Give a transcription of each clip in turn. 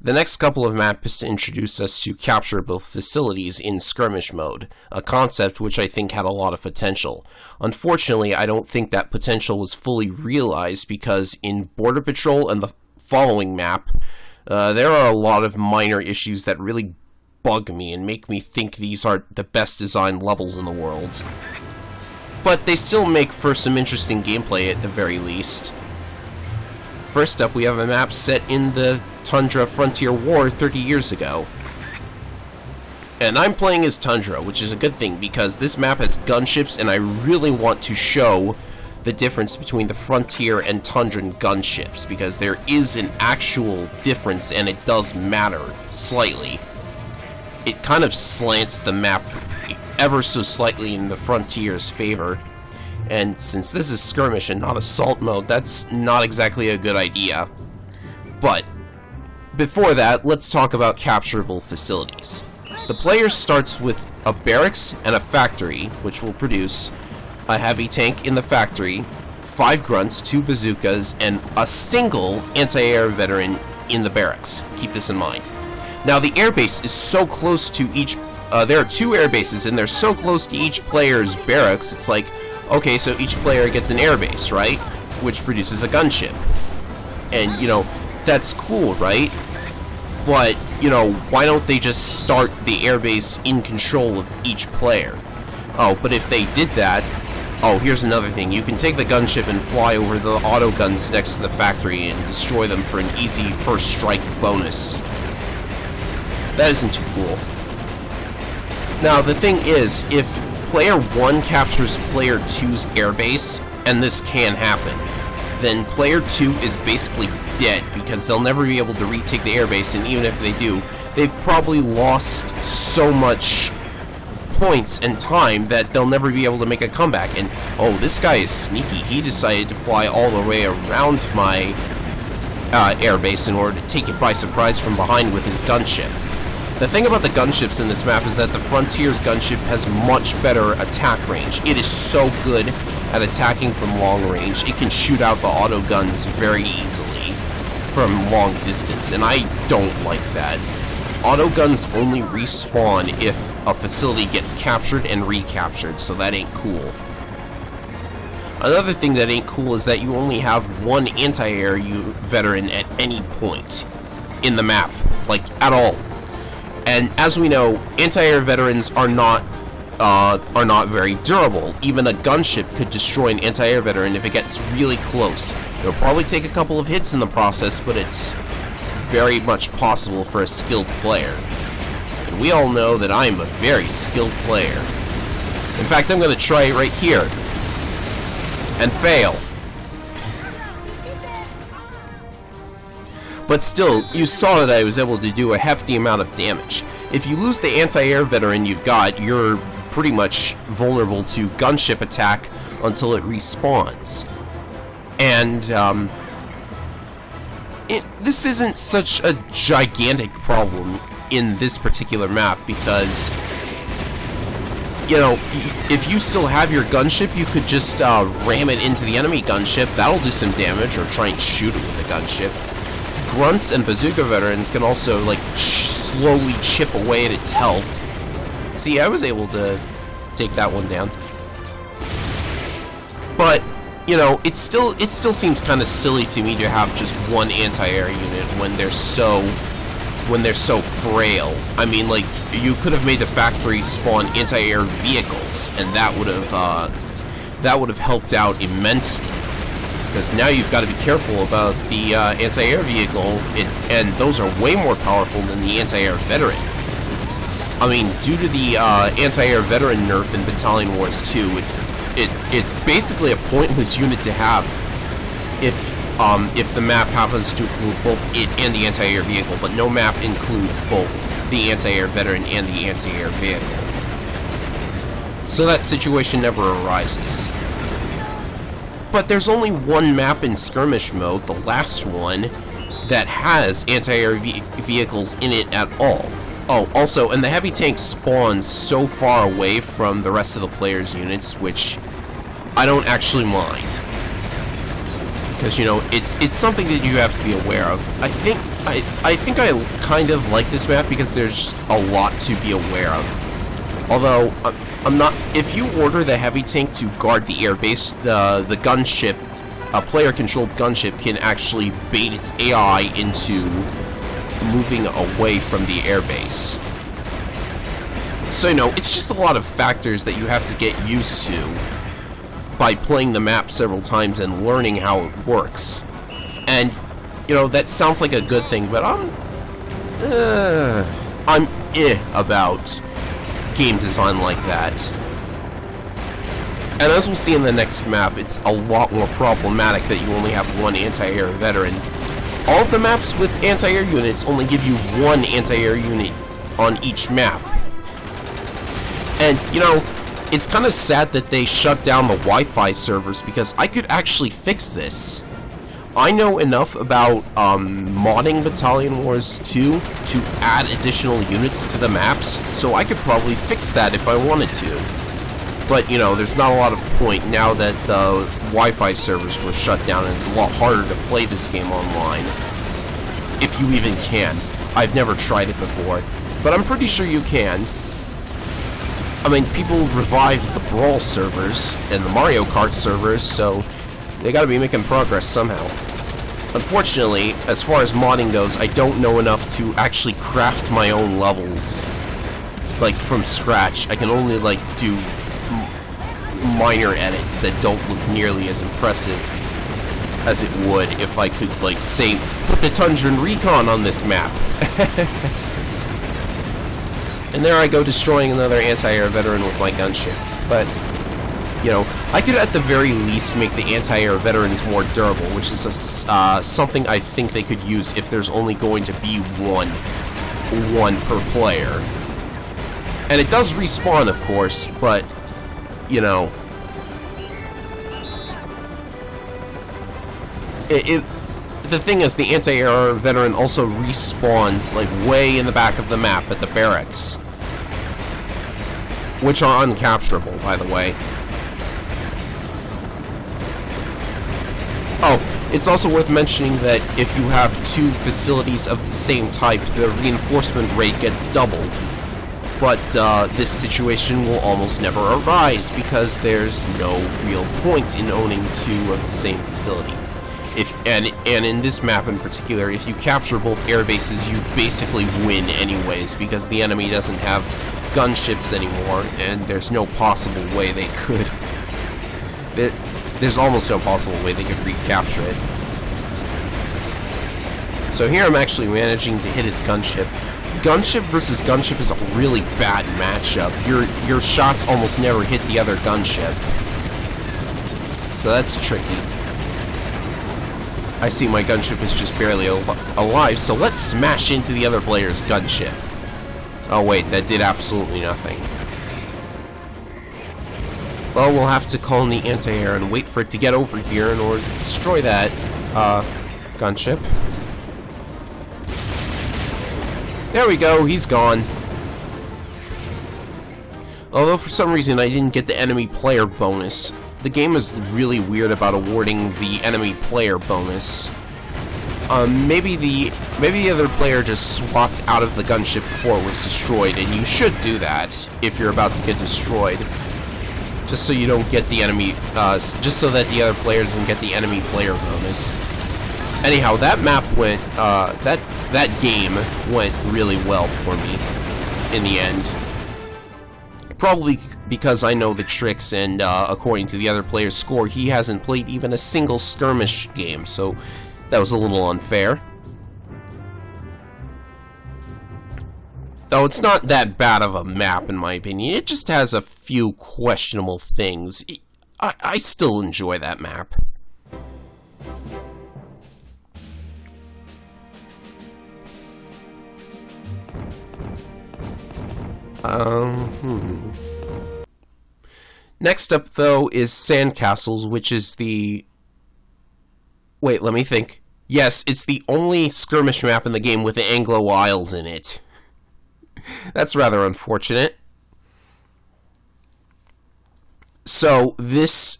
The next couple of maps introduce us to capturable facilities in skirmish mode, a concept which I think had a lot of potential. Unfortunately, I don't think that potential was fully realized because in Border Patrol and the following map, there are a lot of minor issues that really bug me and make me think these are the best designed levels in the world. But they still make for some interesting gameplay at the very least. First up, we have a map set in the Tundra Frontier War 30 years ago. And I'm playing as Tundra, which is a good thing because this map has gunships and I really want to show the difference between the Frontier and Tundran gunships because there is an actual difference and it does matter slightly. It kind of slants the map ever so slightly in the Frontier's favor. And since this is skirmish and not assault mode, that's not exactly a good idea. But before that, let's talk about capturable facilities. The player starts with a barracks and a factory, which will produce a heavy tank in the factory, 5 grunts, 2 bazookas, and a single anti-air veteran in the barracks. Keep this in mind. Now, the airbase is so close to each... there are 2 air bases, and they're so close to each player's barracks, it's like, okay, so each player gets an airbase, right? Which produces a gunship. And, you know, that's cool, right? But, you know, why don't they just start the airbase in control of each player? Oh, but if they did that... Oh, here's another thing. You can take the gunship and fly over the auto guns next to the factory and destroy them for an easy first strike bonus. That isn't too cool. Now, the thing is, if Player 1 captures Player 2's airbase, and this can happen, then Player 2 is basically dead, because they'll never be able to retake the airbase, and even if they do, they've probably lost so much points and time that they'll never be able to make a comeback. And, oh, this guy is sneaky. He decided to fly all the way around my airbase in order to take it by surprise from behind with his gunship. The thing about the gunships in this map is that the Frontier's gunship has much better attack range. It is so good at attacking from long range. It can shoot out the auto guns very easily from long distance, and I don't like that. Auto guns only respawn if a facility gets captured and recaptured, so that ain't cool. Another thing that ain't cool is that you only have 1 anti-air veteran at any point in the map, like, at all. And as we know, anti-air veterans are not very durable. Even a gunship could destroy an anti-air veteran if it gets really close. It'll probably take a couple of hits in the process, but it's very much possible for a skilled player. And we all know that I'm a very skilled player. In fact, I'm going to try it right here. And fail. But still, you saw that I was able to do a hefty amount of damage. If you lose the anti-air veteran you've got, you're pretty much vulnerable to gunship attack until it respawns. And, this isn't such a gigantic problem in this particular map because, you know, if you still have your gunship, you could just ram it into the enemy gunship. That'll do some damage, or try and shoot it with the gunship. Grunts and bazooka veterans can also, like, slowly chip away at its health. See, I was able to take that one down. But, you know, it still seems kind of silly to me to have just 1 anti-air unit when they're so frail. I mean, like, you could have made the factory spawn anti-air vehicles, and that would have helped out immensely. Because now you've got to be careful about the anti-air vehicle, and those are way more powerful than the anti-air veteran. I mean, due to the anti-air veteran nerf in Battalion Wars 2, it's basically a pointless unit to have if the map happens to include both it and the anti-air vehicle, but no map includes both the anti-air veteran and the anti-air vehicle. So that situation never arises. But there's only 1 map in skirmish mode, the last one, that has anti-air vehicles in it at all. Oh, also, and the heavy tank spawns so far away from the rest of the player's units, which I don't actually mind. Because, you know, it's something that you have to be aware of. I think I think I kind of like this map because there's a lot to be aware of. Although, I'm not... If you order the heavy tank to guard the airbase, the gunship, a player-controlled gunship can actually bait its AI into moving away from the airbase. So, you know, it's just a lot of factors that you have to get used to by playing the map several times and learning how it works. And, you know, that sounds like a good thing, but I'm about game design like that. And as we'll see in the next map, it's a lot more problematic that you only have one anti-air veteran. All of the maps with anti-air units only give you one anti-air unit on each map. And, you know, it's kind of sad that they shut down the Wi-Fi servers because I could actually fix this. I know enough about modding Battalion Wars 2 to add additional units to the maps, so I could probably fix that if I wanted to. But, you know, there's not a lot of point now that the Wi-Fi servers were shut down, and it's a lot harder to play this game online. If you even can. I've never tried it before, but I'm pretty sure you can. I mean, people revived the Brawl servers and the Mario Kart servers, so they gotta be making progress somehow. Unfortunately, as far as modding goes, I don't know enough to actually craft my own levels, like, from scratch. I can only, like, do minor edits that don't look nearly as impressive as it would if I could, like, say, put the Tundran Recon on this map. And there I go, destroying another anti-air veteran with my gunship. But, you know, I could at the very least make the anti-air veterans more durable, which is something I think they could use if there's only going to be one per player. And it does respawn, of course, but, you know, the thing is, the anti-air veteran also respawns, like, way in the back of the map at the barracks. Which are uncapturable, by the way. Oh, it's also worth mentioning that if you have two facilities of the same type, the reinforcement rate gets doubled. But this situation will almost never arise because there's no real point in owning two of the same facility. And in this map in particular, if you capture both air bases, you basically win anyways, because the enemy doesn't have gunships anymore, and there's no possible way they could. There's almost no possible way they could recapture it. So here I'm actually managing to hit his gunship. Gunship versus gunship is a really bad matchup. Your shots almost never hit the other gunship. So that's tricky. I see my gunship is just barely alive, so let's smash into the other player's gunship. Oh wait, that did absolutely nothing. Well, we'll have to call in the anti-air and wait for it to get over here in order to destroy that, gunship. There we go, he's gone. Although for some reason I didn't get the enemy player bonus. The game is really weird about awarding the enemy player bonus. Maybe the other player just swapped out of the gunship before it was destroyed, and you should do that if you're about to get destroyed. Just so you don't get the enemy, just so that the other player doesn't get the enemy player bonus. Anyhow, that map went, that game went really well for me in the end. Probably because I know the tricks, and according to the other player's score, he hasn't played even a single skirmish game, so that was a little unfair. Though it's not that bad of a map, in my opinion. It just has a few questionable things. I still enjoy that map. Next up, though, is Sandcastles, which is the... Wait, let me think. Yes, it's the only skirmish map in the game with the Anglo Isles in it. That's rather unfortunate. So, this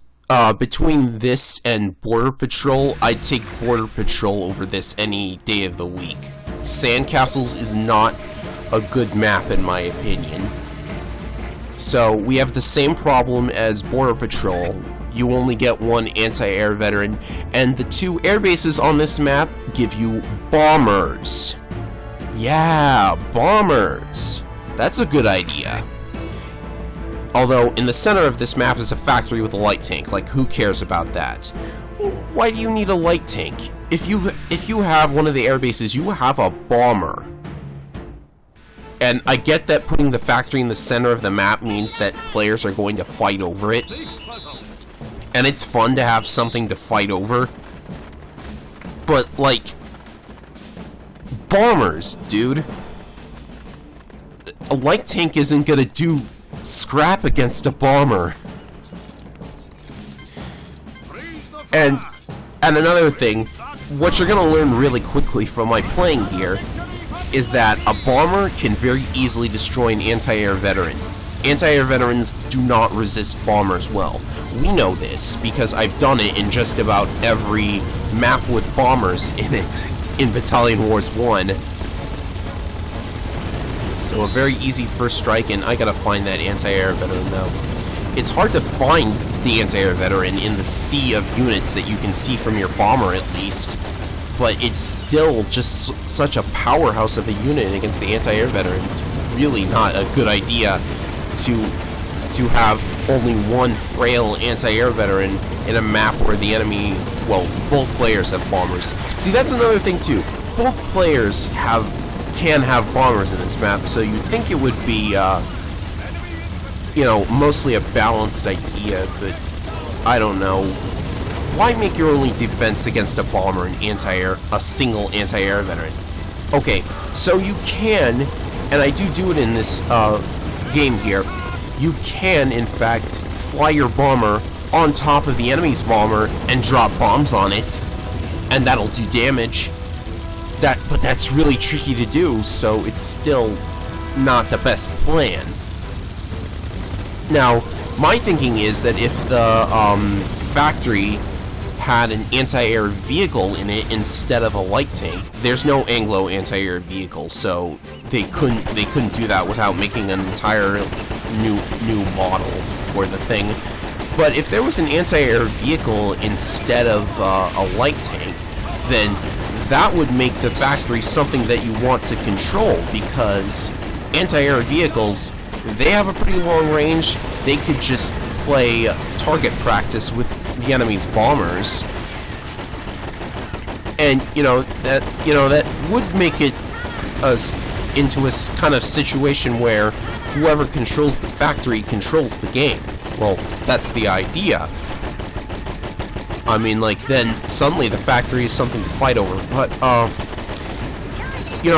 between this and Border Patrol, I'd take Border Patrol over this any day of the week. Sandcastles is not a good map in my opinion. So we have the same problem as Border Patrol. You only get one anti-air veteran, and the 2 air bases on this map give you bombers. Yeah, bombers. That's a good idea. Although, in the center of this map is a factory with a light tank. Like, who cares about that? Why do you need a light tank? If you have one of the air bases, you have a bomber. And I get that putting the factory in the center of the map means that players are going to fight over it. And it's fun to have something to fight over. But, like, bombers, dude. A light tank isn't gonna do scrap against a bomber. And another thing, what you're gonna learn really quickly from my playing here is that a bomber can very easily destroy an anti-air veteran. Anti-air veterans do not resist bombers well. We know this because I've done it in just about every map with bombers in it in Battalion Wars 1. So a very easy first strike, and I gotta find that anti-air veteran though. It's hard to find the anti-air veteran in the sea of units that you can see from your bomber at least, but it's still just such a powerhouse of a unit against the anti-air veteran. It's really not a good idea to have only one frail anti-air veteran in a map where the enemy, well, both players have bombers. See, that's another thing too. Both players can have bombers in this map, so you'd think it would be, you know, mostly a balanced idea, but I don't know. Why make your only defense against a bomber a single anti-air veteran? Okay, so you can, and I do it in this game here, you can, in fact, fly your bomber on top of the enemy's bomber and drop bombs on it, and that'll do damage. But that's really tricky to do, so it's still not the best plan. Now, my thinking is that if the factory had an anti-air vehicle in it instead of a light tank, there's no Anglo anti-air vehicle, so they couldn't do that without making an entire new model for the thing. But if there was an anti-air vehicle instead of a light tank, then that would make the factory something that you want to control, because anti-air vehicles, they have a pretty long range. They could just play target practice with the enemy's bombers, and that would make it into a kind of situation where whoever controls the factory controls the game. Well, that's the idea. I mean, like, then suddenly the factory is something to fight over. But,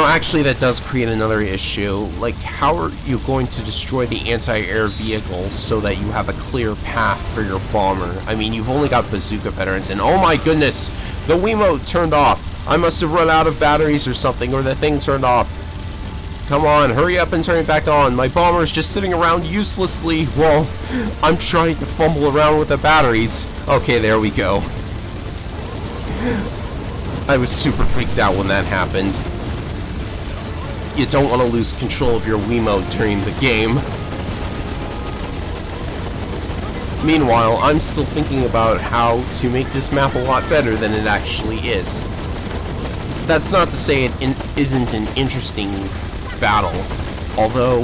actually that does create another issue. Like, how are you going to destroy the anti-air vehicle so that you have a clear path for your bomber? I mean, you've only got bazooka veterans, and oh my goodness, the Wiimote turned off. I must have run out of batteries or something, or the thing turned off. Come on, hurry up and turn it back on. My bomber is just sitting around uselessly while I'm trying to fumble around with the batteries. Okay, there we go. I was super freaked out when that happened. You don't want to lose control of your Wiimote during the game. Meanwhile, I'm still thinking about how to make this map a lot better than it actually is. That's not to say it isn't an interesting battle, although,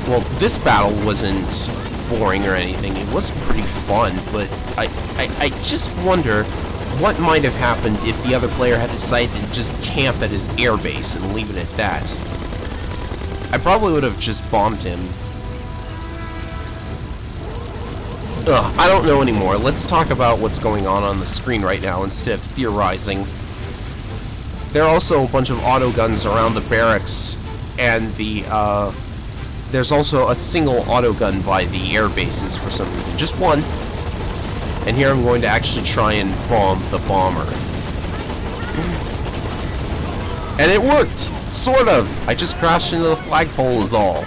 well, this battle wasn't boring or anything. It was pretty fun, but I just wonder what might have happened if the other player had decided to just camp at his airbase and leave it at that. I probably would have just bombed him. Ugh, I don't know anymore. Let's talk about what's going on the screen right now instead of theorizing. There are also a bunch of autoguns around the barracks, and there's also a single autogun by the air bases for some reason. Just one. And here I'm going to actually try and bomb the bomber. And it worked! Sort of! I just crashed into the flagpole is all.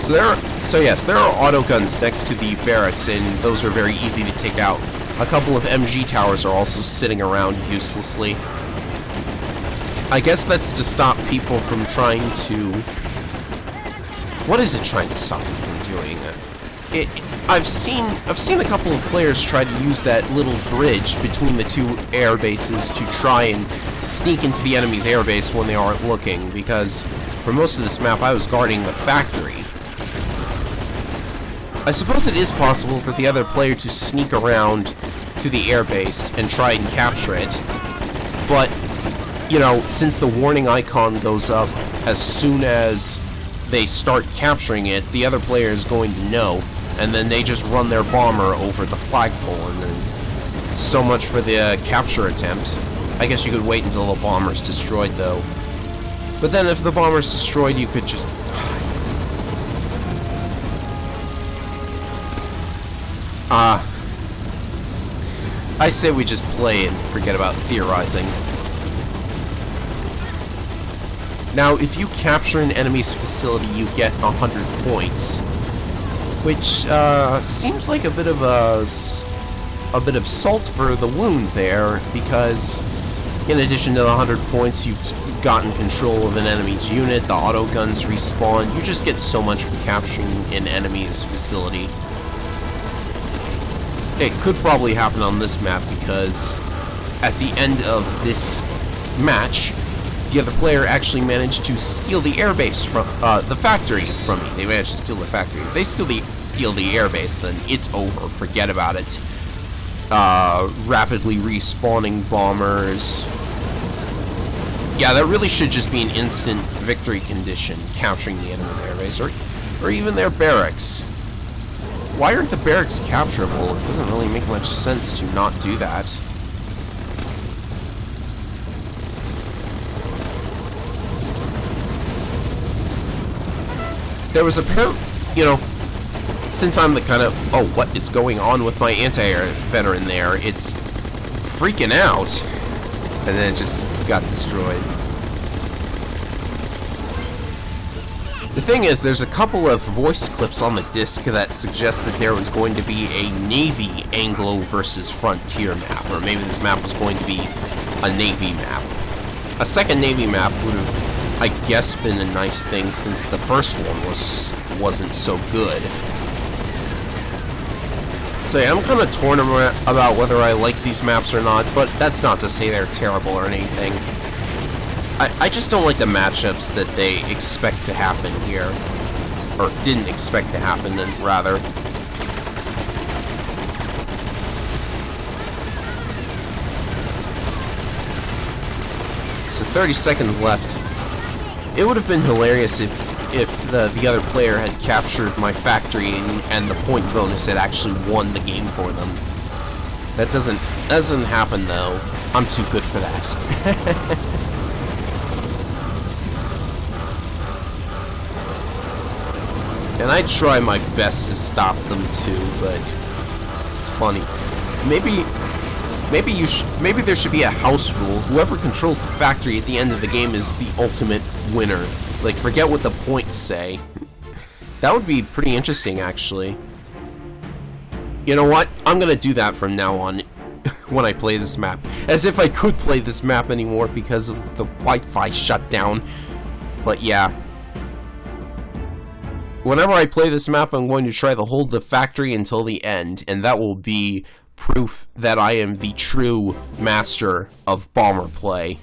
So yes, there are autoguns next to the barracks, and those are very easy to take out. A couple of MG towers are also sitting around uselessly. I guess that's to stop people from trying to... What is it trying to stop people from doing? I've seen a couple of players try to use that little bridge between the two air bases to try and sneak into the enemy's air base when they aren't looking, because for most of this map I was guarding the factory. I suppose it is possible for the other player to sneak around to the air base and try and capture it, but, you know, since the warning icon goes up as soon as they start capturing it, the other player is going to know, and then they just run their bomber over the flagpole, and then so much for the capture attempt. I guess you could wait until the bomber's destroyed, though. But then if the bomber's destroyed, you could just... I say we just play and forget about theorizing. Now, if you capture an enemy's facility, you get 100 points, which seems like a bit of salt for the wound there, because in addition to the 100 points, you've gotten control of an enemy's unit, the autoguns respawn, you just get so much for capturing an enemy's facility. It could probably happen on this map, because at the end of this match, the other player actually managed to steal the airbase from the factory from me. They managed to steal the factory. If they steal the airbase, then it's over. Forget about it. Rapidly respawning bombers. Yeah, that really should just be an instant victory condition, capturing the enemy's airbase, or even their barracks. Why aren't the barracks capturable? It doesn't really make much sense to not do that. There was apparent, you know, since I'm the kind of, oh, what is going on with my anti-air veteran there? It's freaking out. And then it just got destroyed. The thing is, there's a couple of voice clips on the disc that suggest that there was going to be a Navy Anglo versus Frontier map, or maybe this map was going to be a Navy map. A second Navy map would have, I guess, been a nice thing, since the first one wasn't so good. So yeah, I'm kind of torn about whether I like these maps or not, but that's not to say they're terrible or anything. I just don't like the matchups that they expect to happen here. Or didn't expect to happen, then rather. So 30 seconds left. It would have been hilarious if the other player had captured my factory and the point bonus had actually won the game for them. That doesn't happen, though. I'm too good for that. And I try my best to stop them too, but it's funny. Maybe there should be a house rule. Whoever controls the factory at the end of the game is the ultimate winner. Like, forget what the points say. That would be pretty interesting, actually. You know what? I'm gonna do that from now on when I play this map. As if I could play this map anymore because of the Wi-Fi shutdown. But yeah. Whenever I play this map, I'm going to try to hold the factory until the end, and that will be proof that I am the true master of bomber play.